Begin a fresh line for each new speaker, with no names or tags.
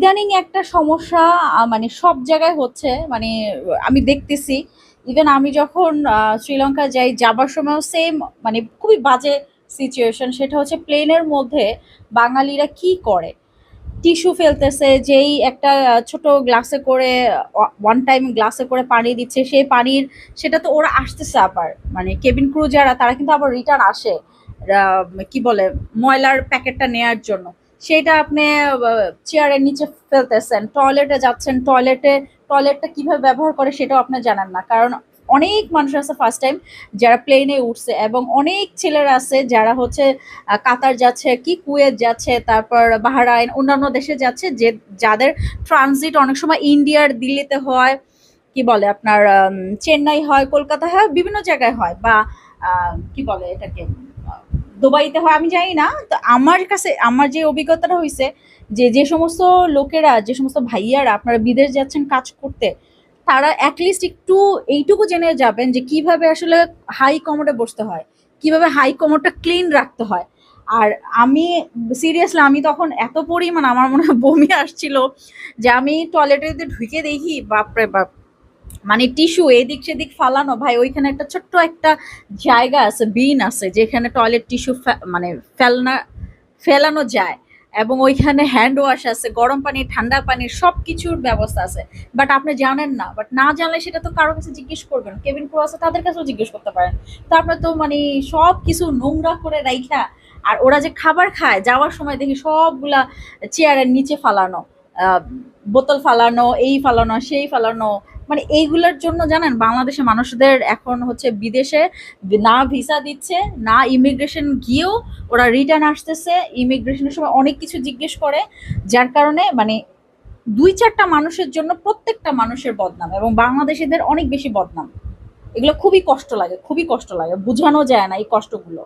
ইদানিং একটা সমস্যা মানে সব জায়গায় হচ্ছে। মানে আমি দেখতেছি ইভেন আমি যখন শ্রীলঙ্কা যাই যাবার সময়ও সেম, মানে খুবই বাজে সিচুয়েশন। সেটা হচ্ছে প্লেনের মধ্যে বাঙালিরা কি করে, টিস্যু ফেলতেছে, যেই একটা ছোট গ্লাসে করে, ওয়ান টাইম গ্লাসে করে পানি দিচ্ছে, সেই পানির সেটা তো ওরা আসতেছে আবার, মানে কেবিন ক্রু যারা তারা কিন্তু আবার রিটার্ন আসে কি বলে ময়লার প্যাকেটটা নেয়ার জন্য। সেটা আপনি চেয়ারের নিচে ফেলতেছেন, টয়লেটে যাচ্ছেন, টয়লেটটা কিভাবে ব্যবহার করে সেটাও আপনি জানেন না। কারণ অনেক মানুষ আছে ফার্স্ট টাইম যারা প্লেনে উঠছে, এবং অনেক ছেলেরা আছে যারা হচ্ছে কাতার যাচ্ছে, কি কুয়েত যাচ্ছে, তারপর বাহরাইন, অন্যান্য দেশে যাচ্ছে, যে যাদের ট্রানজিট অনেক সময় ইন্ডিয়ার দিল্লিতে হয়, কি বলে আপনার চেন্নাই হয়, কলকাতা হয়, বিভিন্ন জায়গায় হয়, বা কি বলে এটাকে দুবাইতে হয়, আমি জানি না। তো আমার কাছে আমার যে অভিজ্ঞতাটা হয়েছে, যে যে সমস্ত লোকেরা, যে সমস্ত ভাইয়ারা আপনারা বিদেশ যাচ্ছেন কাজ করতে, তারা অ্যাটলিস্ট একটু এইটুকু জেনে যাবেন যে কিভাবে আসলে হাই কমোডে বসতে হয়, কিভাবে হাই কমোডটা ক্লিন রাখতে হয়। আর আমি সিরিয়াসলি আমি তখন এত পরিমাণ আমার মনে হয় বমি আসছিল, যে আমি টয়লেটে ঢুকে দেখি বাপরে বাপ, মানে টিস্যু এদিক সেদিক ফালানো। ভাই ওইখানে একটা ছোট্ট একটা জায়গা আছে, বিন আছে, যেখানে টয়লেট টিস্যু মানে ফেলনা ফেলানো যায়, এবং ওইখানে হ্যান্ড ওয়াশ আছে, গরম পানি, ঠান্ডা পানির সব কিছুর ব্যবস্থা আছে। বাট আপনি জানেন না, বাট না জানলে সেটা তো কারো কাছে জিজ্ঞেস করবেন, কেবিন ক্রু আছে তাদের কাছেও জিজ্ঞেস করতে পারেন। তারপরে তো মানে সব কিছু নোংরা করে রাইখা, আর ওরা যে খাবার খায় যাওয়ার সময় দেখি সবগুলা চেয়ারের নিচে ফালানো, আহ, বোতল ফালানো, এই ফালানো, সেই ফালানো। মানে এইগুলোর জন্য জানেন বাংলাদেশের মানুষদের এখন হচ্ছে বিদেশে না ভিসা দিচ্ছে, না ইমিগ্রেশন গিয়েও ওরা রিটার্ন আসতেছে, ইমিগ্রেশনের সময় অনেক কিছু জিজ্ঞেস করে, যার কারণে মানে দুই চারটা মানুষের জন্য প্রত্যেকটা মানুষের বদনাম, এবং বাংলাদেশিদের অনেক বেশি বদনাম। এগুলো খুবই কষ্ট লাগে, খুবই কষ্ট লাগে, বোঝানো যায় না এই কষ্টগুলো।